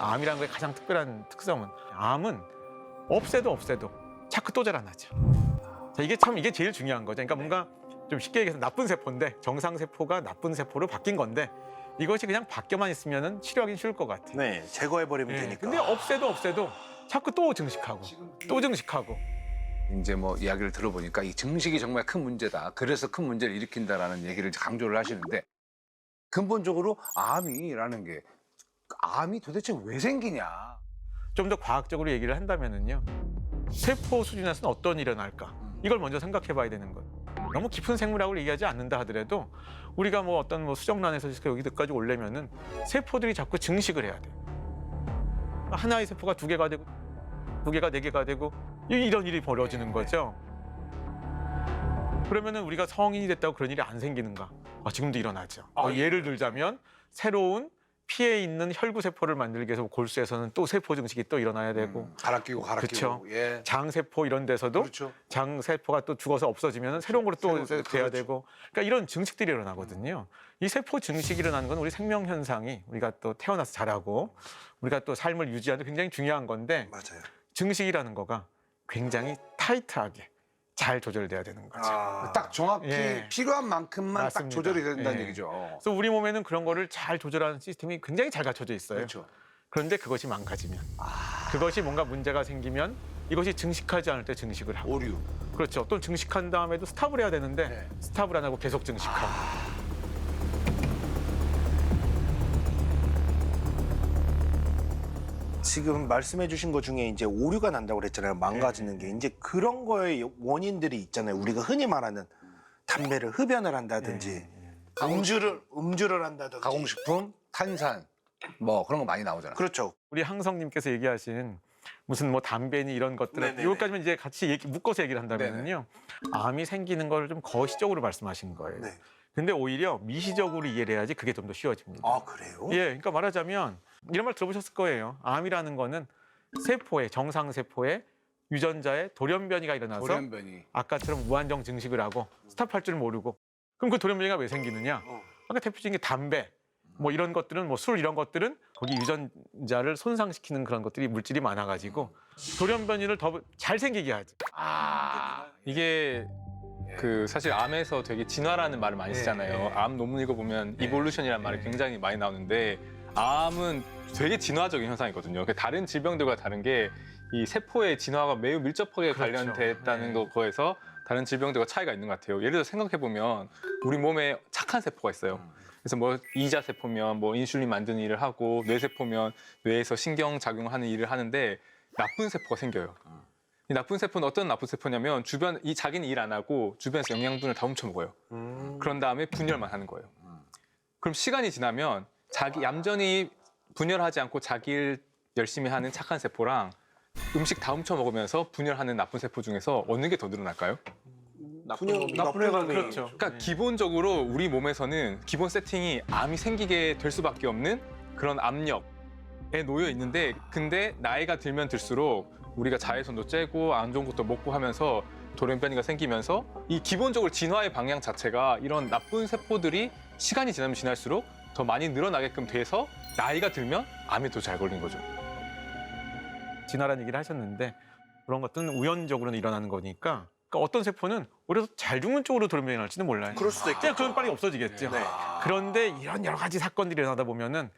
암이라는 거의 가장 특별한 특성은 암은 없애도 자꾸 또 자라나죠. 자, 이게 제일 중요한 거죠. 그러니까 뭔가 좀 쉽게 얘기해서 나쁜 세포인데 정상 세포가 나쁜 세포로 바뀐 건데 이것이 그냥 바뀌어만 있으면은 치료하기 쉬울 것 같아요. 네, 제거해버리면 예, 되니까. 근데 없애도 자꾸 또 증식하고 또 증식하고. 이제 뭐 이야기를 들어보니까 이 증식이 정말 큰 문제다. 그래서 큰 문제를 일으킨다라는 얘기를 강조를 하시는데 근본적으로 암이 도대체 왜 생기냐? 좀 더 과학적으로 얘기를 한다면은요. 세포 수준에서는 어떤 일이 일어날까? 이걸 먼저 생각해 봐야 되는 거예요. 너무 깊은 생물학을 얘기하지 않는다 하더라도 우리가 뭐 어떤 뭐 수정란에서 여기까지 오려면은 세포들이 자꾸 증식을 해야 돼요. 하나의 세포가 두 개가 되고 두 개가 네 개가 되고 이런 일이 벌어지는 거죠. 그러면은 우리가 성인이 됐다고 그런 일이 안 생기는가? 지금도 일어나죠. 예를 들자면 새로운 피에 있는 혈구 세포를 만들기 위해서 골수에서는 또 세포 증식이 또 일어나야 되고 갈아 끼고 그쵸. 예. 장세포 이런 데서도 그렇죠. 장세포가 또 죽어서 없어지면 새로운 걸로 또 돼야 그렇죠. 되고 그러니까 이런 증식들이 일어나거든요. 이 세포 증식이 일어나는 건 우리 생명 현상이 우리가 또 태어나서 자라고 우리가 또 삶을 유지하는 데 굉장히 중요한 건데 맞아요. 증식이라는 거가 굉장히 타이트하게 잘 조절돼야 되는 거죠. 딱 정확히 예. 필요한 만큼만 맞습니다. 딱 조절이 된다는 예. 얘기죠. 그래서 우리 몸에는 그런 거를 잘 조절하는 시스템이 굉장히 잘 갖춰져 있어요. 그렇죠. 그런데 그것이 망가지면 그것이 뭔가 문제가 생기면 이것이 증식하지 않을 때 증식을 하고 오류. 그렇죠. 또 증식한 다음에도 스탑을 해야 되는데 네. 스탑을 안 하고 계속 증식하고 지금 말씀해주신 것 중에 이제 오류가 난다고 그랬잖아요. 망가지는 게 이제 그런 거에 원인들이 있잖아요. 우리가 흔히 말하는 담배를 흡연을 한다든지 음주를 한다든지. 가공식품, 탄산, 뭐 그런 거 많이 나오잖아요. 그렇죠. 우리 항성님께서 얘기하신 무슨 뭐 담배니 이런 것들 네네네. 이것까지만 이제 같이 묶어서 얘기를 한다면요 암이 생기는 걸 좀 거시적으로 말씀하신 거예요. 네. 근데 오히려 미시적으로 이해를 해야지 그게 좀 더 쉬워집니다. 아 그래요? 예, 그러니까 말하자면 이런 말 들어보셨을 거예요. 암이라는 거는 세포의 정상 세포의 유전자의 돌연변이가 일어나서 돌연변이. 아까처럼 무한정 증식을 하고 스탑할 줄 모르고 그럼 그 돌연변이가 왜 생기느냐? 아까 대표적인 게 담배 뭐 이런 것들은 뭐 술 이런 것들은 거기 유전자를 손상시키는 그런 것들이 물질이 많아가지고 돌연변이를 더 잘 생기게 하죠. 이게 그 사실 암에서 되게 진화라는 말을 많이 쓰잖아요. 암 논문 읽어보면 이볼루션이라는 말이 굉장히 많이 나오는데 암은 되게 진화적인 현상이거든요. 다른 질병들과 다른 게 이 세포의 진화가 매우 밀접하게 그렇죠. 관련됐다는 거에서 다른 질병들과 차이가 있는 것 같아요. 예를 들어 생각해보면 우리 몸에 착한 세포가 있어요. 그래서 뭐 이자 세포면 뭐 인슐린 만드는 일을 하고 뇌 세포면 뇌에서 신경 작용하는 일을 하는데 나쁜 세포가 생겨요. 이 나쁜 세포는 어떤 나쁜 세포냐면 자기는 일 안 하고 주변에서 영양분을 다 훔쳐 먹어요. 그런 다음에 분열만 하는 거예요. 그럼 시간이 지나면 얌전히 분열하지 않고 자기 일 열심히 하는 착한 세포랑 음식 다 훔쳐 먹으면서 분열하는 나쁜 세포 중에서 어느 게 더 늘어날까요? 나쁜 애가 그렇죠. 그러니까 기본적으로 우리 몸에서는 기본 세팅이 암이 생기게 될 수밖에 없는 그런 압력에 놓여 있는데 근데 나이가 들면 들수록 우리가 자외선도 쬐고 안 좋은 것도 먹고 하면서 돌연변이가 생기면서 이 기본적으로 진화의 방향 자체가 이런 나쁜 세포들이 시간이 지나면 지날수록 더 많이 늘어나게끔 돼서 나이가 들면 암에 더 잘 걸린 거죠. 진화라는 얘기를 하셨는데 그런 것들은 우연적으로는 일어나는 거니까 그러니까 어떤 세포는 오히려 잘 죽는 쪽으로 돌연변이 날지는 몰라요. 그럴 수도 있겠죠. 그냥 그건 빨리 없어지겠죠. 네. 그런데 이런 여러 가지 사건들이 일어나다 보면은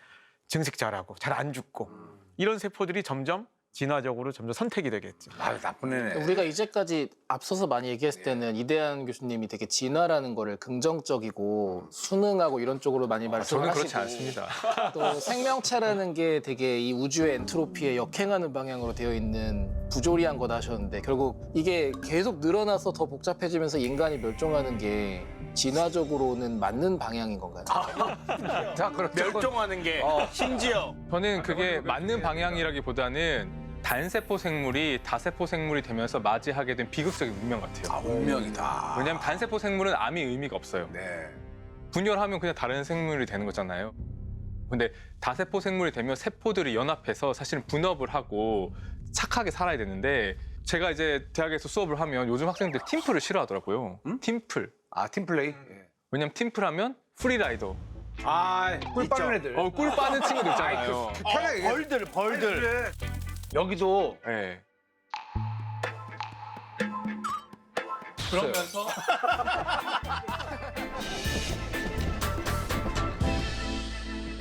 증식 잘하고 잘 안 죽고 이런 세포들이 점점 진화적으로 점점 선택이 되겠죠. 나쁜 애네. 우리가 이제까지 앞서서 많이 얘기했을 때는 이대한 교수님이 되게 진화라는 거를 긍정적이고 순응하고 이런 쪽으로 많이 말씀을 저는 하시고 그렇지 않습니다. 또 생명체라는 게 되게 이 우주의 엔트로피에 역행하는 방향으로 되어 있는 부조리한 거다 하셨는데 결국 이게 계속 늘어나서 더 복잡해지면서 인간이 멸종하는 게 진화적으로는 맞는 방향인 건가요? 자, 그렇죠. 멸종하는 게 심지어 저는 그게 맞는 방향이라기보다는 단세포 생물이 다세포 생물이 되면서 맞이하게 된 비극적인 운명 같아요. 운명이다. 왜냐하면 단세포 생물은 암이 의미가 없어요. 네. 분열하면 그냥 다른 생물이 되는 거잖아요. 근데 다세포 생물이 되면 세포들이 연합해서 사실은 분업을 하고 착하게 살아야 되는데 제가 이제 대학에서 수업을 하면 요즘 학생들 팀플을 싫어하더라고요. 팀플. 팀플레이. 예. 왜냐면 팀플 하면 프리라이더, 꿀 빠는 애들. 꿀 빠는 친구들 있잖아요. 편하게 얘기해. 벌들. 여기도 네. 그러면서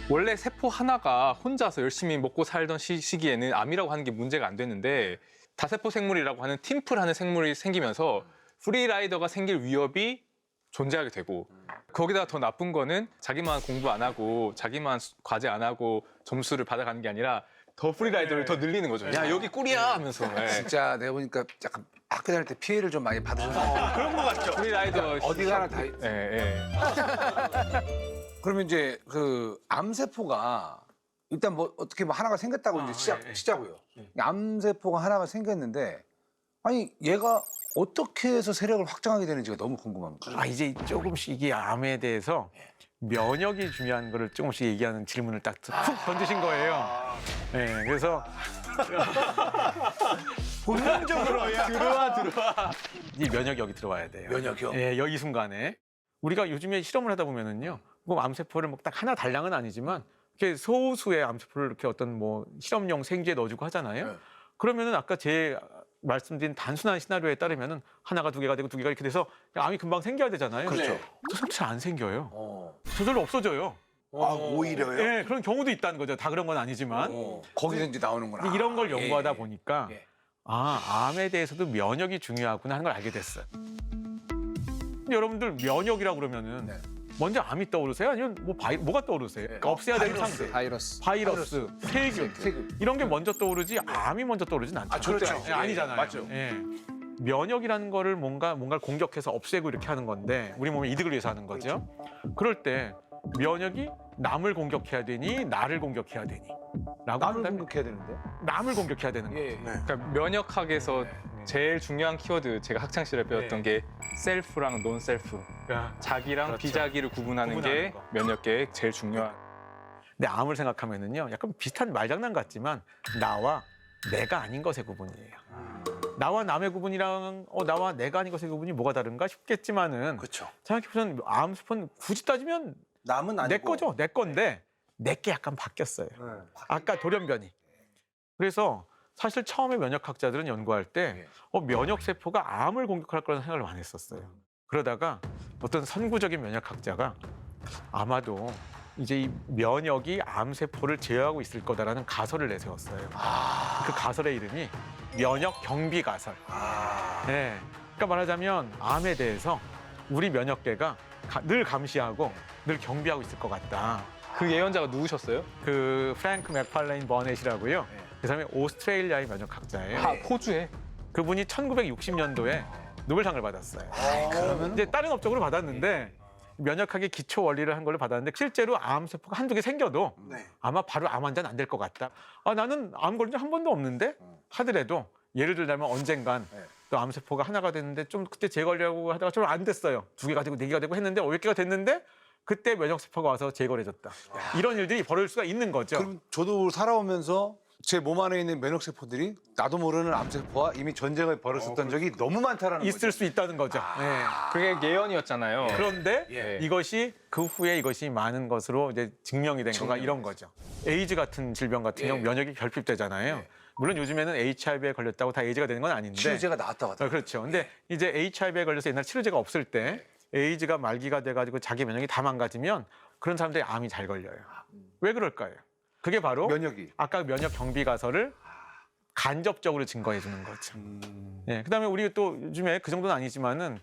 원래 세포 하나가 혼자서 열심히 먹고 살던 시기에는 암이라고 하는 게 문제가 안 됐는데 다세포 생물이라고 하는 팀플하는 생물이 생기면서 프리라이더가 생길 위협이 존재하게 되고 거기다가 더 나쁜 거는 자기만 공부 안 하고 자기만 과제 안 하고 점수를 받아가는 게 아니라 더 프리라이더를 더 늘리는 거죠. 야 여기 꿀이야 하면서. 네. 진짜 내가 보니까 약간 학교 다닐 때 피해를 좀 많이 받으셨어요. 그런 거 같죠? 프리라이더 어디 가나 다. 예, 예. 그러면 이제 그 암세포가 일단 뭐 어떻게 뭐 하나가 생겼다고 이제 치자고요. 암세포가 하나가 생겼는데 아니 얘가 어떻게 해서 세력을 확장하게 되는지가 너무 궁금합니다. 이제 조금씩 이 암에 대해서 면역이 중요한 거를 조금씩 얘기하는 질문을 딱 훅 던지신 거예요. 네, 그래서 본능적으로야. 들어와. 이 면역이 여기 들어와야 돼요. 면역이요? 예, 여기 순간에 우리가 요즘에 실험을 하다 보면은요, 뭐 암세포를 뭐 딱 하나 달량은 아니지만 이렇게 소수의 암세포를 이렇게 어떤 뭐 실험용 생지에 넣어주고 하잖아요. 네. 그러면은 아까 제 말씀드린 단순한 시나리오에 따르면은 하나가 두 개가 되고 두 개가 이렇게 돼서 암이 금방 생겨야 되잖아요. 그렇죠. 잘 안 생겨요. 저절로 없어져요. 오히려요? 예, 그런 경우도 있다는 거죠. 다 그런 건 아니지만. 거기서 이제 나오는구나. 이런 걸 연구하다 예, 예. 보니까 예. 암에 대해서도 면역이 중요하구나 하는 걸 알게 됐어요. 근데 여러분들 면역이라고 그러면은 네. 먼저 암이 떠오르세요? 아니면 뭐가 떠오르세요? 그러니까 없애야 되는 상태. 바이러스, 세균 이런 게 먼저 떠오르지 암이 먼저 떠오르진 않죠. 그렇죠. 예, 아니잖아요. 맞죠. 예. 면역이라는 거를 뭔가를 공격해서 없애고 이렇게 하는 건데 우리 몸의 이득을 위해서 하는 거죠. 그럴 때 면역이 남을 공격해야 되니 나를 공격해야 되니? 라고 남을 한다면 공격해야 되는데. 남을 공격해야 되는 거죠. 예. 그러니까 면역학에서 제일 중요한 키워드 제가 학창 시절에 배웠던 게 셀프랑 논 셀프. 자기랑 그렇죠. 비자기를 구분하는 게 구분하는 거. 면역계의 제일 중요한. 근데 암을 생각하면은요, 약간 비슷한 말장난 같지만 나와 내가 아닌 것의 구분이에요. 나와 남의 구분이랑 나와 내가 아닌 것의 구분이 뭐가 다른가 싶겠지만은 그렇죠. 생각해보면 암세포는 굳이 따지면 남은 아니고. 내 거죠, 내 건데 내게 약간 바뀌었어요. 아까 돌연변이. 그래서 사실 처음에 면역학자들은 연구할 때 면역 세포가 암을 공격할 거라는 생각을 많이 했었어요. 그러다가 어떤 선구적인 면역학자가 아마도 이제 이 면역이 암 세포를 제어하고 있을 거다라는 가설을 내세웠어요. 그 가설의 이름이 면역 경비 가설. 네. 그러니까 말하자면 암에 대해서 우리 면역계가 늘 감시하고 늘 경비하고 있을 것 같다. 그 예언자가 누구셨어요? 그 프랭크 맥팔레인 버넷이라고요. 그 사람이 오스트레일리아의 면역학자예요. 호주에. 그분이 1960년도에 노벨상을 받았어요. 그러면 이제 다른 업적으로 받았는데 면역학의 기초 원리를 한 걸로 받았는데 실제로 암 세포가 한두 개 생겨도 아마 바로 암 환자는 안 될 것 같다. 나는 암 걸린 적 한 번도 없는데 하더라도 예를 들자면 언젠간 또 암 세포가 하나가 됐는데 좀 그때 재걸려고 하다가 좀 안 됐어요. 두 개가 되고 네 개가 되고 했는데 5개가 됐는데 그때 면역 세포가 와서 제거해줬다. 이런 일들이 벌어질 수가 있는 거죠. 그럼 저도 살아오면서 제 몸 안에 있는 면역 세포들이 나도 모르는 암세포와 이미 전쟁을 벌였었던 적이 너무 많다라는 거죠. 있을 수 있다는 거죠. 네. 그게 예언이었잖아요. 그런데 예. 이것이 그 후에 이것이 많은 것으로 이제 증명이 된 거가 이런 거죠. 에이즈 같은 질병 같은 경우 면역이 결핍되잖아요. 물론 요즘에는 HIV에 걸렸다고 다 에이즈가 되는 건 아닌데. 치료제가 나왔다고 하더라고요. 그렇죠. 근데 이제 HIV에 걸려서 옛날 치료제가 없을 때 에이즈가 말기가 돼가지고 자기 면역이 다 망가지면 그런 사람들이 암이 잘 걸려요. 왜 그럴까요? 그게 바로 면역이. 아까 면역 경비 가설을 간접적으로 증거해 주는 거죠. 그다음에 우리 또 요즘에 그 정도는 아니지만은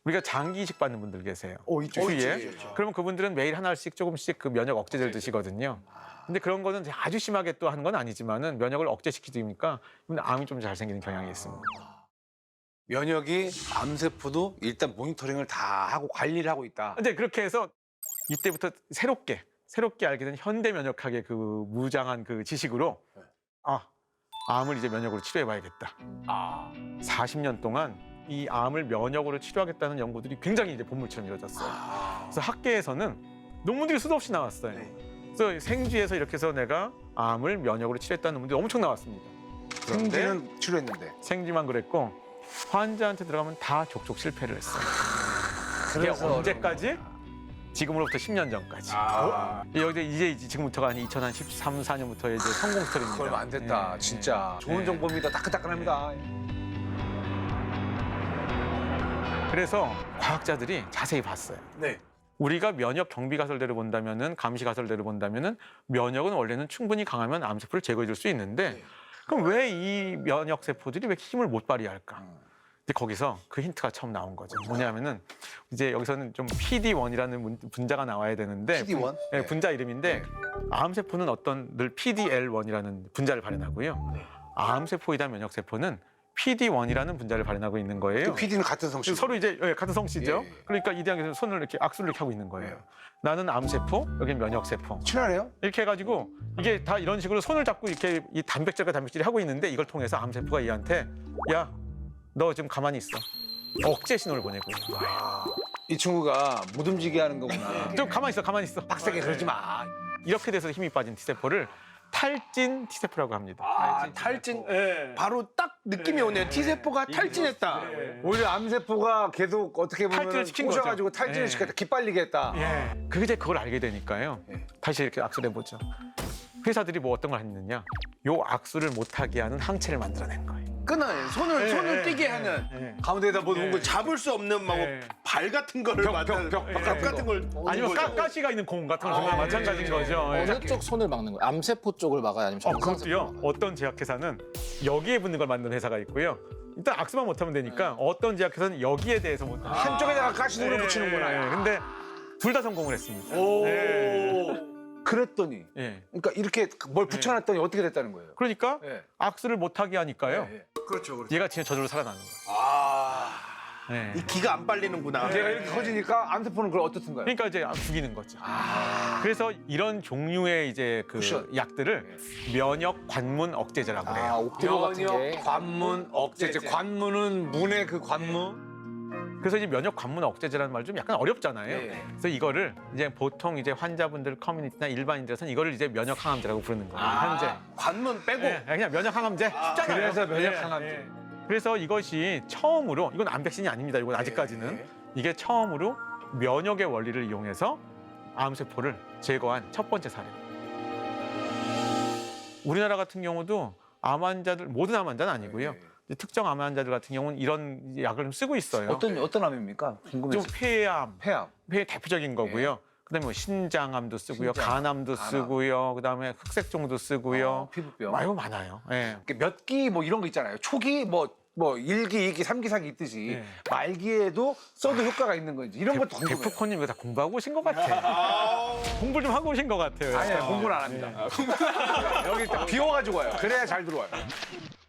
우리가 장기 이식 받는 분들 계세요. 주위에. 그러면 그분들은 매일 하나씩 조금씩 그 면역 억제제를 드시거든요. 근데 그런 거는 아주 심하게 또 하는 건 아니지만은 면역을 억제시키니까 암이 좀 잘 생기는 경향이 있습니다. 면역이 암세포도 일단 모니터링을 다 하고 관리를 하고 있다. 근데 그렇게 해서 이때부터 새롭게 알게 된 현대 면역학의 그 무장한 그 지식으로 암을 이제 면역으로 치료해봐야겠다. 40년 동안 이 암을 면역으로 치료하겠다는 연구들이 굉장히 이제 본물처럼 이루어졌어요. 그래서 학계에서는 논문들이 수도 없이 나왔어요. 그래서 생쥐에서 이렇게 해서 내가 암을 면역으로 치료했다는 논문들이 엄청 나왔습니다. 그런데 생쥐는 치료했는데. 생쥐만 그랬고 환자한테 들어가면 다 족족 실패를 했어요. 그게 그래서 언제까지? 지금으로부터 10년 전까지. 여기 이제 지금부터가 한 2013, 14년부터 이제 성공 스토리입니다. 얼마 안 됐다. 예, 진짜 좋은 예. 정보입니다. 따끈따끈합니다. 그래서 과학자들이 자세히 봤어요. 네. 우리가 면역 경비 가설대로 본다면은 감시 가설대로 본다면은 면역은 원래는 충분히 강하면 암세포를 제거해 줄 수 있는데 그럼 왜 이 면역 세포들이 왜 힘을 못 발휘할까? 근데 거기서 그 힌트가 처음 나온 거죠. 뭐냐면은 이제 여기서는 좀 PD1이라는 분자가 나와야 되는데 PD1? 네, 분자 이름인데 암세포는 어떤 늘 PDL1이라는 분자를 발현하고요. 암세포이다 면역 세포는 PD1이라는 분자를 발현하고 있는 거예요. 그 PD는 같은 성씨. 서로 이제 같은 성씨죠. 예. 그러니까 이 대학에서 손을 이렇게 악수를 이렇게 하고 있는 거예요. 나는 암세포, 여기는 면역세포. 친하네요? 이렇게 해가지고 이게 다 이런 식으로 손을 잡고 이렇게 이 단백질과 단백질이 하고 있는데 이걸 통해서 암세포가 얘한테 야, 너 지금 가만히 있어. 억제 신호를 보내고 있는 거예요. 이 친구가 못 움직이게 하는 거구나. 좀 가만히 있어, 가만히 있어. 빡세게 그러지 마. 이렇게 돼서 힘이 빠진 T세포를 탈진 T세포라고 합니다. 탈진. 바로 딱 느낌이 오네요. T세포가 탈진했다. 오히려 암세포가 계속 어떻게 보면 탈진을 시킨 꼬셔가지고 거죠. 탈진을 예. 시켰다. 기빨리게 했다. 그게 이제 그걸 알게 되니까요. 예. 다시 이렇게 악수를 해보죠. 회사들이 뭐 어떤 걸 했느냐. 요 악수를 못하게 하는 항체를 만들어낸 거예요. 끄는 손을 띄게 하는 가운데에다 뭐 놓은 거 잡을 수 없는 막 발 같은 거를 만드는 벽 같은 걸 아니면 거죠. 가시가 있는 공 같은 거 마찬가지인 거죠. 예. 어느 쪽 손을 막는 거예요? 암세포 쪽을 막아요? 아니면 정상세포 그것도요. 막아요? 어떤 제약회사는 여기에 붙는 걸 만드는 회사가 있고요. 일단 악수만 못하면 되니까 어떤 제약회사는 여기에 대해서 못. 한쪽에다가 가시도를 붙이는구나. 근데 둘 다 성공을 했습니다. 오. 예. 그랬더니 예. 그러니까 이렇게 뭘 붙여놨더니 어떻게 됐다는 거예요? 그러니까 예. 악수를 못하게 하니까요. 예. 그렇죠, 그렇죠. 얘가 진짜 저절로 살아나는 거예요. 예. 이 기가 안 빨리는구나. 걔가 이렇게 커지니까 암세포는 그걸 어떻든가요? 그러니까 이제 죽이는 거죠. 그래서 이런 종류의 이제 그 쿠션. 약들을 면역 관문 억제제라고 아, 그래요. 옵티로 같은 게. 관문 억제제. 관문은 문의 그 관문. 그래서 이제 면역 관문 억제제라는 말 좀 약간 어렵잖아요. 네. 그래서 이거를 이제 보통 이제 환자분들 커뮤니티나 일반인들에서는 이거를 이제 면역 항암제라고 부르는 거예요. 현재. 관문 빼고 예, 그냥 면역 항암제 쉽잖아요. 그래서 면역 예, 항암제. 예. 그래서 이것이 처음으로 이건 암 백신이 아닙니다. 이건 아직까지는 이게 처음으로 면역의 원리를 이용해서 암세포를 제거한 첫 번째 사례. 우리나라 같은 경우도 암 환자들 모든 암 환자는 아니고요. 이제 특정 암 환자들 같은 경우는 이런 약을 좀 쓰고 있어요. 어떤 암입니까? 좀 궁금해서. 폐암, 폐암. 폐 대표적인 거고요. 그다음에 뭐 신장암도 쓰고요, 신장, 간암도 간암. 쓰고요, 그다음에 흑색종도 쓰고요. 피부병. 아유 많아요. 예. 몇 기 뭐 이런 거 있잖아요. 초기 뭐 1기, 2기, 3기, 4기 있듯이 네. 말기에도 써도 효과가 있는 건지 이런 것도 궁금해요. 데프콘님 이거 다 공부하고 오신 것 같아. 공부 좀 하고 오신 것 같아요. 아니에요. 공부는 안 합니다. 여기 딱 비워가지고 와요. 그래야 잘 들어와요.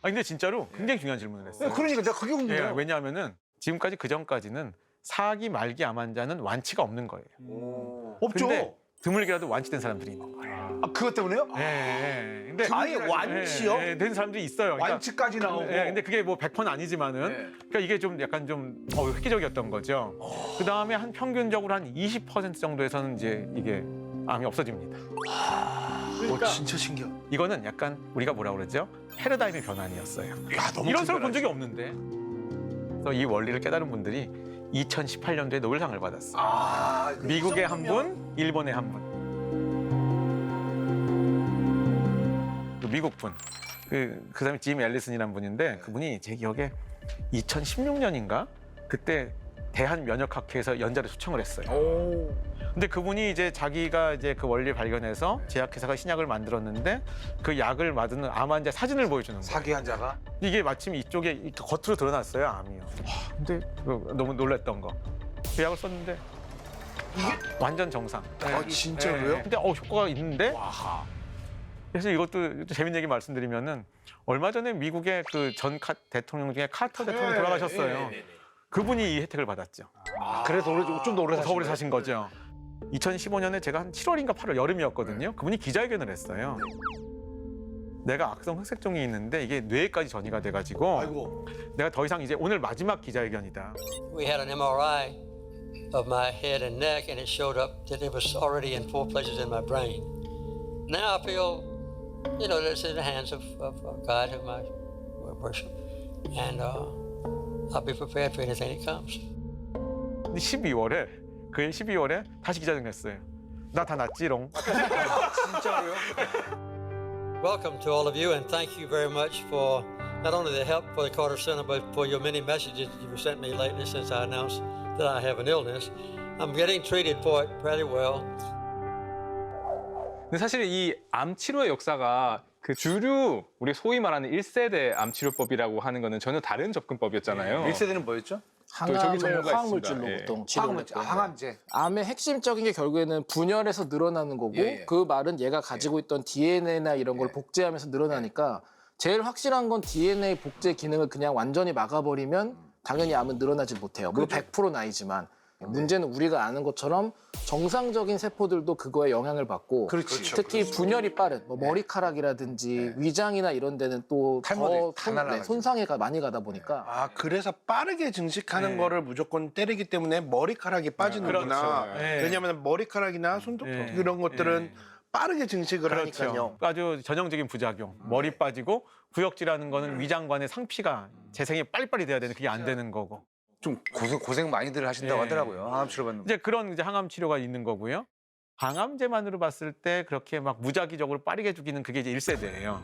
아 근데 진짜로 굉장히 중요한 질문을 했어요. 그러니까 내가 그게 예, 궁금해요. 왜냐하면은 지금까지 그 전까지는 4기 말기 암 환자는 완치가 없는 거예요. 없죠. 근데 드물게라도 완치된 사람들이 있는 거예요. 아, 그것 때문에요? 예, 예. 근데 아예 완치요? 예, 예, 된 사람들이 있어요. 그러니까, 완치까지 나오고. 예, 근데 그게 뭐 100%는 아니지만은 네. 그러니까 이게 좀 약간 좀 획기적이었던 거죠. 그 다음에 한 평균적으로 한 20% 정도에서는 이제 이게 암이 없어집니다. 그러니까 진짜 신기해. 이거는 약간 우리가 뭐라 그러죠? 패러다임의 변환이었어요. 야, 너무 이런 사람 본 특별하지. 적이 없는데. 그래서 이 원리를 깨달은 분들이 2018년도에 노벨상을 받았어요. 아, 미국의 한 분, 일본의 한 분. 그 미국 분. 그 사람이 짐 앨리슨이라는 분인데 그분이 제 기억에 2016년인가 그때 대한면역학회에서 연자를 초청을 했어요. 근데 그분이 이제 자기가 이제 그 원리 발견해서 제약회사가 신약을 만들었는데 그 약을 맞은 암 환자 사진을 보여주는 거예요. 사기 환자가 이게 마침 이쪽에 이렇게 겉으로 드러났어요, 암이요. 근데 너무 놀랐던 거. 그 약을 썼는데 이게 완전 정상. 진짜로요? 근데 효과가 있는데. 그래서 이것도 재밌는 얘기 말씀드리면은 얼마 전에 미국의 그 전 대통령 중에 카터 대통령 돌아가셨어요. 그분이 이 혜택을 받았죠. 그래서 좀 더 오래 더 오래 사신 거죠. 2015년에 제가 한 7월인가 8월 여름이었거든요. 그분이 기자회견을 했어요. 내가 악성 흑색종이 있는데 이게 뇌까지 전이가 돼가지고 아이고. 내가 더 이상 이제 오늘 마지막 기자회견이다. We had an MRI of my head and neck, and it showed up that it was already in 4 places in my brain. Now I feel, you know, that it's in the hands of God, whom I worship, and I'll be prepared for anything that comes. 근데 12월에 그 12월에 다시 기자회견했어요. 나 다 낫지롱. 진짜로요? Welcome to all of you, and thank you very much for not only the help for the Carter Center, but for your many messages you've sent me lately since I announced that I have an illness. I'm getting treated for it pretty well. 근데 사실 이 암 치료의 역사가 그 주류 우리 소위 말하는 1세대 암 치료법이라고 하는 거는 전혀 다른 접근법이었잖아요. 1세대는 뭐였죠? 저기 항암을 전문가가 화학물질로 있습니다. 예. 보통 치료를 항암제. 했고요. 항암제. 암의 핵심적인 게 결국에는 분열해서 늘어나는 거고 예, 예. 그 말은 얘가 가지고 있던 DNA나 이런 걸 복제하면서 늘어나니까 제일 확실한 건 DNA 복제 기능을 그냥 완전히 막아버리면 당연히 암은 늘어나지 못해요. 물론 100%는 아니지만 문제는 우리가 아는 것처럼 정상적인 세포들도 그거에 영향을 받고 그렇지. 특히 분열이 빠른 뭐 머리카락이라든지 위장이나 이런 데는 또 탈모들 더 다 날아가죠. 손상이 많이 가다 보니까 아 그래서 빠르게 증식하는 거를 무조건 때리기 때문에 머리카락이 빠지는구나. 그렇죠. 네. 왜냐하면 머리카락이나 손톱 네. 이런 것들은 빠르게 증식을 하니까요. 그렇죠. 아주 전형적인 부작용. 머리 빠지고 구역질하는 거는 위장관의 상피가 재생이 빨리빨리 돼야 되는데 그게 안 되는 거고. 좀 고생 많이들 하신다고 예. 하더라고요. 항암 치료 받는 거. 이제 그런 이제 항암 치료가 있는 거고요. 항암제만으로 봤을 때 그렇게 막 무작위적으로 빠르게 죽이는 그게 이제 1세대예요.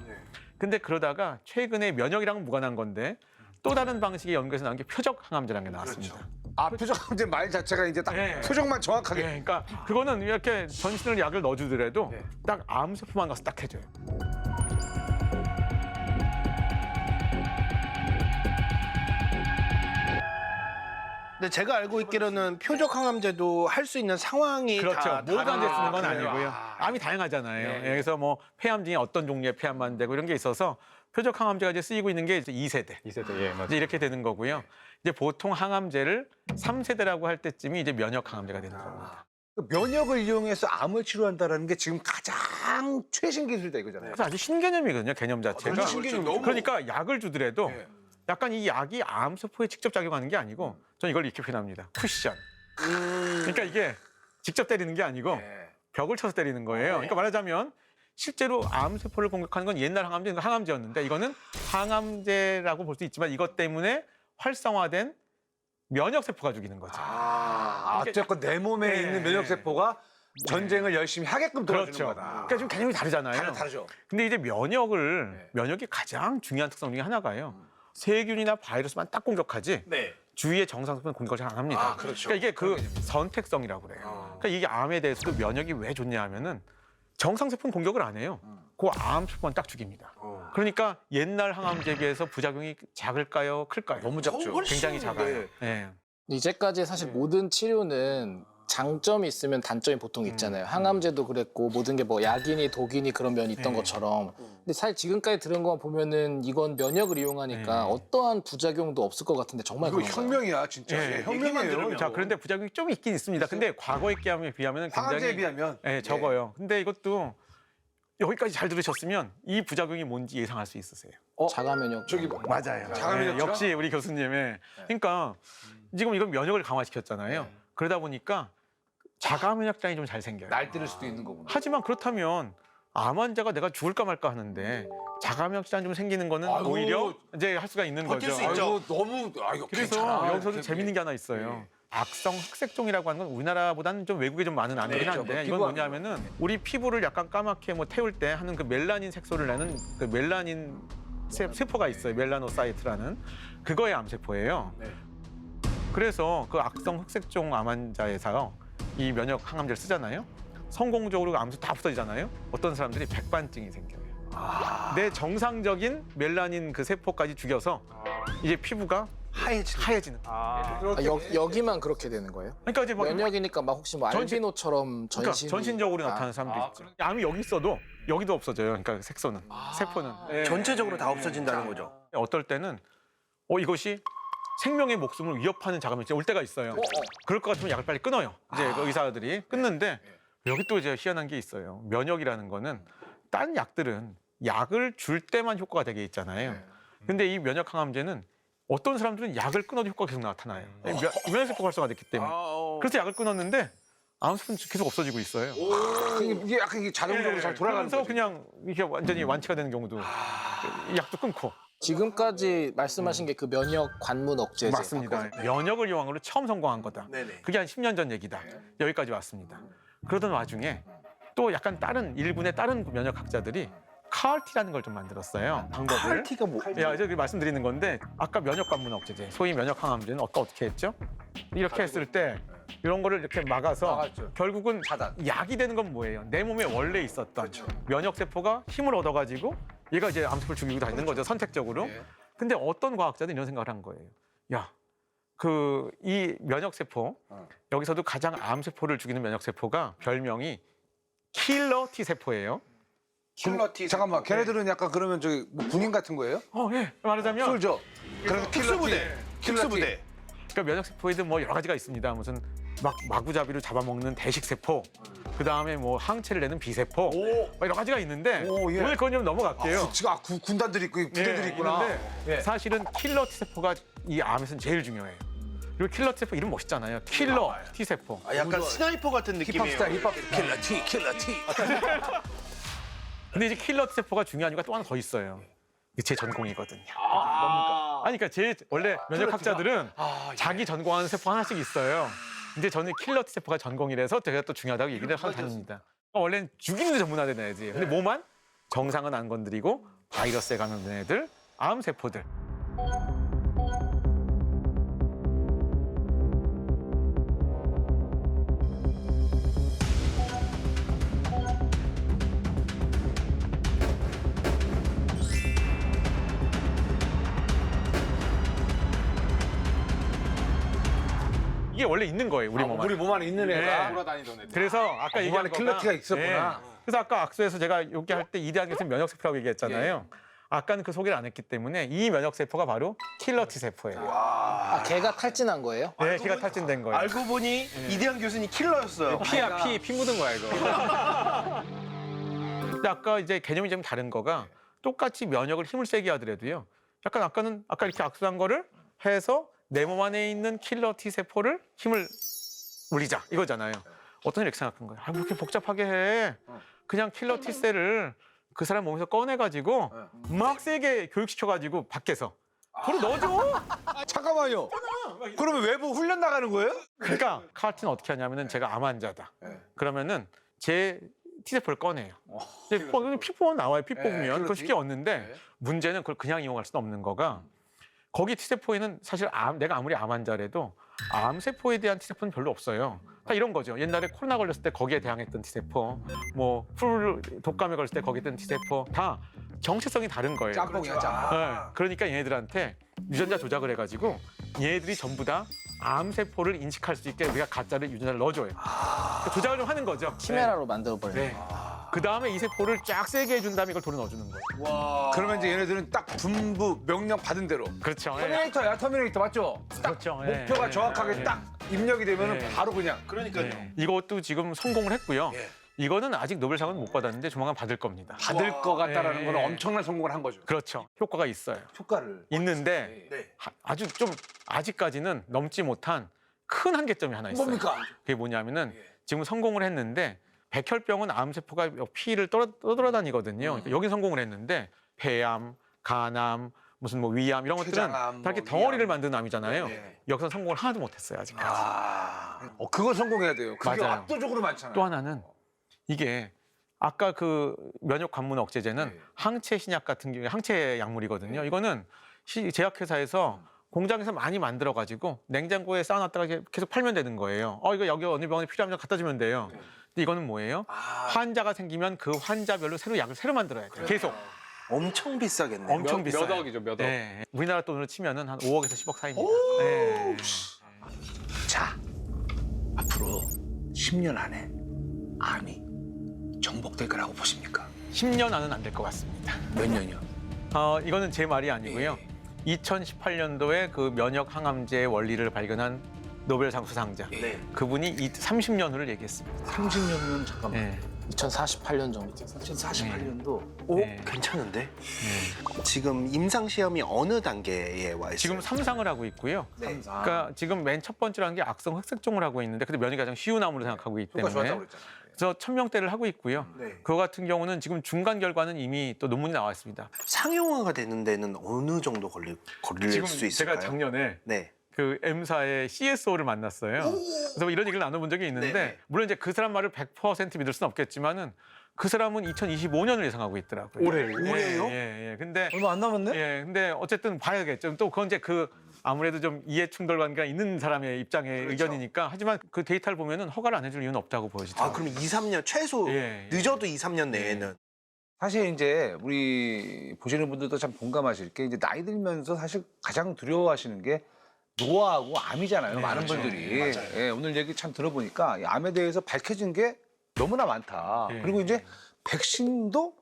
근데 그러다가 최근에 면역이랑 무관한 건데 또 다른 방식의 연구에서 나온 게 표적 항암제라는 게 나왔습니다. 아, 표적항암제 말 자체가 이제 딱 예. 표적만 정확하게. 예, 그러니까 그거는 이렇게 전신을 약을 넣어주더라도 딱 암세포만 가서 딱 해줘요. 근데 제가 알고 있기로는 표적 항암제도 할 수 있는 상황이 그렇죠. 다 모두가 이제 쓰는 건 그래요. 아니고요. 암이 다양하잖아요. 예, 그래서 뭐 폐암 중에 어떤 종류의 폐암만 되고 이런 게 있어서 표적 항암제가 이제 쓰이고 있는 게 이제 2세대. 2세대, 예, 맞아요. 이제 이렇게 되는 거고요. 이제 보통 항암제를 3세대라고 할 때쯤이 이제 면역 항암제가 되는 겁니다. 그 면역을 이용해서 암을 치료한다는 게 지금 가장 최신 기술이다 이거잖아요. 그래서 아주 신개념이거든요, 개념 자체가. 그렇죠. 신개념이죠. 너무- 그러니까 약을 주더라도 예. 약간 이 약이 암세포에 직접 작용하는 게 아니고 저는 이걸 이렇게 표현합니다. 쿠션. 그러니까 이게 직접 때리는 게 아니고 예. 벽을 쳐서 때리는 거예요. 그러니까 말하자면 실제로 암세포를 공격하는 건 옛날 항암제였는데 이거는 항암제라고 볼 수 있지만 이것 때문에 활성화된 면역세포가 죽이는 거죠. 어쨌건 내 몸에 예. 있는 면역세포가 전쟁을 열심히 하게끔 도와주는 그렇죠. 거다. 그러니까 좀 개념이 다르잖아요. 다르죠. 근데 이제 면역이 가장 중요한 특성 중에 하나가요. 세균이나 바이러스만 딱 공격하지 주위의 정상세포는 공격을 잘 안 합니다. 그렇죠. 그러니까 이게 그 선택성이라고 그래요. 그러니까 이게 암에 대해서도 면역이 왜 좋냐 하면은 정상세포는 공격을 안 해요. 그 암세포만 딱 죽입니다. 그러니까 옛날 항암제에 비해서 부작용이 작을까요? 클까요? 너무 작죠. 굉장히 작아요. 예. 이제까지 사실 모든 치료는 장점이 있으면 단점이 보통 있잖아요. 항암제도 그랬고 모든 게 뭐 약이니 독이니 그런 면이 있던 것처럼. 근데 사실 지금까지 들은 거 보면은 이건 면역을 이용하니까 어떠한 부작용도 없을 것 같은데 정말 이거 그런가요? 혁명이야 진짜. 예. 혁명이에요. 자, 그런데 부작용이 좀 있긴 있습니다. 근데 과거에 비하면 항암제에 굉장히 비하면 예, 적어요. 근데 이것도 여기까지 잘 들으셨으면 이 부작용이 뭔지 예상할 수 있으세요. 자가 면역. 저기 뭐 맞아요. 자가면역처럼? 역시 우리 교수님의. 그러니까 지금 이건 면역을 강화시켰잖아요. 그러다 보니까 자가 면역장이 좀 잘 생겨요. 날뛸 수도 있는 거구나. 하지만 그렇다면 암 환자가 내가 죽을까 말까 하는데 자가 면역장이 좀 생기는 거는 오히려 이제 할 수가 있는 버틸 거죠. 수 있죠. 아이고 너무 이거 그래서 괜찮아. 여기서도 재밌는 게 하나 있어요. 악성 흑색종이라고 하는 건 우리나라보다는 좀 외국에 좀 많은 암이긴 한데 이건 뭐냐면은 우리 피부를 약간 까맣게 뭐 태울 때 하는 그 멜라닌 색소를 내는 그 멜라닌 세포가 있어요. 멜라노사이트라는 그거의 암세포예요. 그래서 그 악성 흑색종 암 환자에서 이 면역 항암제를 쓰잖아요. 성공적으로 암수 다 없어지잖아요. 어떤 사람들이 백반증이 생겨요. 내 정상적인 멜라닌 그 세포까지 죽여서 이제 피부가 하얘지는. 여기만 그렇게 되는 거예요? 그러니까 이제 뭐 면역이니까 막 혹시 뭐 알비노처럼 그러니까 전신 전신적으로 나타나는 사람들이 있죠. 암이 여기 있어도 여기도 없어져요. 그러니까 색소는 세포는 전체적으로 다 없어진다는 거죠. 어떨 때는 이것이 생명의 목숨을 위협하는 자감이 올 때가 있어요. 그럴 것 같으면 약을 빨리 끊어요. 이제 그 의사들이 끊는데 여기 또 이제 희한한 게 있어요. 면역이라는 거는 다른 약들은 약을 줄 때만 효과가 되게 있잖아요. 근데 이 면역 항암제는 어떤 사람들은 약을 끊어도 효과가 계속 나타나요. 면역세포가 활성화됐기 때문에. 그래서 약을 끊었는데 암세포는 계속 없어지고 있어요. 이게 약간 이게 자동적으로 잘 돌아가는 그래서 거죠. 그냥 이게 완전히 완치가 되는 경우도 약도 끊고 지금까지 말씀하신 게 그 면역 관문 억제제. 맞습니다. 면역을 이용으로 처음 성공한 거다. 네네. 그게 한 10년 전 얘기다. 여기까지 왔습니다. 그러던 와중에 또 약간 다른 일군의 다른 면역학자들이 카알티라는 걸 좀 만들었어요. 방법을. 칼티가 뭐? 야, 저기 말씀드리는 건데 아까 면역 관문 억제제, 소위 면역 항암제는 어떻게 했죠? 이렇게 했을 때 이런 거를 이렇게 막아서 막았죠. 결국은 차단. 약이 되는 건 뭐예요? 내 몸에 원래 있었던 면역 세포가 힘을 얻어가지고 얘가 이제 암세포를 죽이고 다니는 거죠, 선택적으로. 예. 근데 어떤 과학자들이 이런 생각을 한 거예요. 야, 이 면역 세포 여기서도 가장 암 세포를 죽이는 면역 세포가 별명이 킬러 T 세포예요. 킬러 T. 잠깐만, 걔네들은 약간 그러면 저기 뭐 군인 같은 거예요? 예. 말하자면 솔저. 그래서 특수부대. 특수부대. 그러니까 면역 세포에도 뭐 여러 가지가 있습니다. 무슨 막 마구잡이로 잡아먹는 대식 세포, 그 다음에 뭐 항체를 내는 B 세포, 여러 가지가 있는데 오, 예. 오늘 그건 좀 넘어갈게요. 지금 군단들이 있고 부대들이 있구나. 있는데 예. 사실은 킬러 T 세포가 이 암에서는 제일 중요해요. 그리고 킬러 T 세포 이름 멋있잖아요. 킬러 T 세포. 아, 약간 스나이퍼 같은 느낌이에요. 힙합 스타일, 힙합 킬러 T, 킬러 T. 근데 이제 킬러 T 세포가 중요한 이유가 또 하나 더 있어요. 이게 제 전공이거든요. 뭡니까? 아니, 그러니까 제 원래 면역학자들은 자기 전공하는 세포 하나씩 있어요. 근데 저는 킬러 T 세포가 전공이라서 제가 또 중요하다고 얘기를 하고 다닙니다. 원래는 죽이는 데 전문화된 애지. 근데 뭐만 정상은 안 건드리고 바이러스에 감염된 애들, 암 세포들. 이게 원래 있는 거예요, 우리 몸 안에. 우리 몸 안에 있는 애가. 돌아다니던 애들. 그래서 아까 몸 얘기한 안에 거가 킬러 T가 있었구나. 그래서 아까 악수에서 제가 여기 할 때 이대한 것은 면역 세포라고 얘기했잖아요. 아까는 그 소개를 안 했기 때문에 이 면역 세포가 바로 킬러 T 세포예요. 아, 걔가 탈진한 거예요? 네, 걔가 탈진된 거예요. 알고 보니 이대한 교수님 킬러였어요. 피 묻은 거야 이거. 근데 아까 이제 개념이 좀 다른 거가 똑같이 면역을 힘을 세게 하더라도요. 약간 아까는 아까 이렇게 악수한 거를 해서 내 몸 안에 있는 킬러 T 세포를 힘을 올리자 이거잖아요. 어떤 이렇게 생각한 거예요. 아, 뭐 이렇게 복잡하게 해. 그냥 킬러 T 셀을 그 사람 몸에서 꺼내가지고 막 세게 교육시켜가지고 밖에서 그걸 넣어줘. 잠깐만요. 그러면 외부 훈련 나가는 거예요? 그러니까 카알티는 어떻게 하냐면은 제가 암 환자다. 그러면은 제 T세포를 꺼내요. 이제 피 뽑으면 나와요. 피 뽑으면 그건 쉽게 얻는데 문제는 그걸 그냥 이용할 수는 없는 거가 거기 T세포에는 사실 내가 아무리 암 환자라도 암세포에 대한 T세포는 별로 없어요. 다 이런 거죠. 옛날에 코로나 걸렸을 때 거기에 대항했던 T세포, 뭐 독감에 걸렸을 때 거기에 있던 T세포 다 정체성이 다른 거예요. 짬뽕이야, 짬뽕. 네, 그러니까 얘네들한테 유전자 조작을 해가지고 얘네들이 전부 다 암세포를 인식할 수 있게 우리가 가짜를 유전자를 넣어줘요. 그러니까 조작을 좀 하는 거죠. 키메라로 만들어버리는 네. 그 다음에 이 세포를 쫙 세게 해준 다음에 이걸 돌려 넣어주는 거예요. 그러면 이제 얘네들은 딱 군부 명령 받은 대로. 그렇죠. 예. 터미네이터야, 터미네이터 맞죠? 그렇죠. 예. 목표가 예. 정확하게 예. 딱 입력이 되면 예. 바로 그냥. 그러니까요. 네. 이것도 지금 성공을 했고요. 이거는 아직 노벨상은 못 받았는데 조만간 받을 겁니다. 받을 것 같다라는 예. 거는 엄청난 성공을 한 거죠. 그렇죠. 효과가 있어요. 효과를. 있는데 네. 아주 좀 아직까지는 넘지 못한 큰 한계점이 하나 있어요. 뭡니까? 그게 뭐냐면은 지금 성공을 했는데 백혈병은 암세포가 피를 떠돌아다니거든요. 그러니까 여긴 성공을 했는데 폐암, 간암, 무슨 뭐 위암 이런 것들은 췌장암, 다 이렇게 뭐 덩어리를 위암. 만드는 암이잖아요. 네. 여기서 성공을 하나도 못했어요 아직까지. 그거 성공해야 돼요. 그게 맞아요. 압도적으로 많잖아요. 또 하나는 이게 아까 그 면역 관문 억제제는 네. 항체 신약 같은 경우에 항체 약물이거든요. 이거는 제약회사에서 공장에서 많이 만들어 가지고 냉장고에 쌓아놨다가 계속 팔면 되는 거예요. 이거 여기 어느 병원에 필요하면 갖다 주면 돼요. 근데 이거는 뭐예요? 환자가 생기면 그 환자별로 약을 새로 만들어야 돼요. 계속 엄청 비싸겠네. 엄청 비싸요. 몇 억이죠, 몇 억. 네. 우리나라 돈으로 치면은 한 5억에서 10억 사이입니다. 네. 자, 앞으로 10년 안에 암이 정복될 거라고 보십니까? 10년 안은 안 될 것 같습니다. 몇 년이요? 이거는 제 말이 아니고요. 2018년도에 그 면역 항암제의 원리를 발견한 노벨상 수상자. 네. 그분이 30년 후를 얘기했습니다. 30년은 잠깐만. 네. 2048년 정도. 2048년도. 오, 네. 괜찮은데? 지금 임상 시험이 어느 단계에 와 있어요? 지금 3상을 하고 있고요. 그러니까 지금 맨 첫 번째라는 게 악성 흑색종을 하고 있는데 근데 면역이 가장 쉬운 암으로 생각하고 있기 효과 때문에 좋았다고 그랬잖아요. 그래서 1000명대를 하고 있고요. 네. 그거 같은 경우는 지금 중간 결과는 이미 또 논문이 나와 있습니다. 상용화가 되는 데는 어느 정도 걸릴 지금 수 있을까요? 제가 작년에 네. 그 M사의 CSO를 만났어요. 그래서 뭐 이런 얘기를 나눠본 적이 있는데 네네. 물론 이제 그 사람 말을 100% 믿을 수는 없겠지만은 그 사람은 2025년을 예상하고 있더라고요. 올해요? 예. 근데 얼마 안 남았네? 예, 근데 어쨌든 봐야겠죠. 또 그건 이제 그 아무래도 좀 이해 충돌 관계가 있는 사람의 입장의 그렇죠. 의견이니까 하지만 그 데이터를 보면은 허가를 안 해줄 이유는 없다고 보여지더라고요. 아, 그럼 2, 3년 최소 예. 늦어도 2, 3년 내에는 사실 이제 우리 보시는 분들도 참 공감하실 게 이제 나이 들면서 사실 가장 두려워하시는 게 노화하고 암이잖아요. 네, 많은 그렇죠. 분들이. 네, 맞아요. 예, 오늘 얘기 참 들어보니까 이 암에 대해서 밝혀진 게 너무나 많다. 네. 그리고 이제 백신도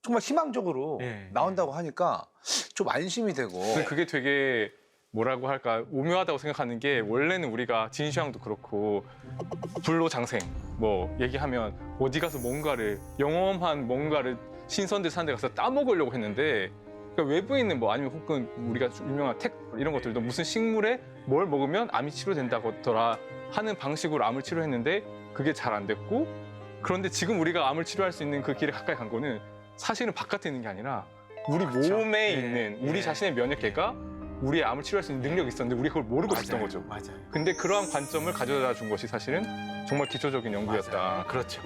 정말 희망적으로 네. 나온다고 하니까 좀 안심이 되고. 근데 그게 되게 뭐라고 할까 오묘하다고 생각하는 게 원래는 우리가 진시황도 그렇고 불로장생 뭐 얘기하면 어디 가서 뭔가를 영험한 뭔가를 신선들 사는 데 가서 따먹으려고 했는데 그러니까 외부에 있는 뭐 아니면 혹은 우리가 유명한 택 이런 것들도 무슨 식물에 뭘 먹으면 암이 치료된다더라 하는 방식으로 암을 치료했는데 그게 잘 안 됐고 그런데 지금 우리가 암을 치료할 수 있는 그 길에 가까이 간 거는 사실은 바깥에 있는 게 아니라 우리 몸에 예, 있는 우리 예. 자신의 면역계가 우리의 암을 치료할 수 있는 능력이 있었는데 우리가 그걸 모르고 있었던 거죠. 맞아요. 근데 그러한 관점을 가져다 준 것이 사실은 정말 기초적인 연구였다. 그렇죠.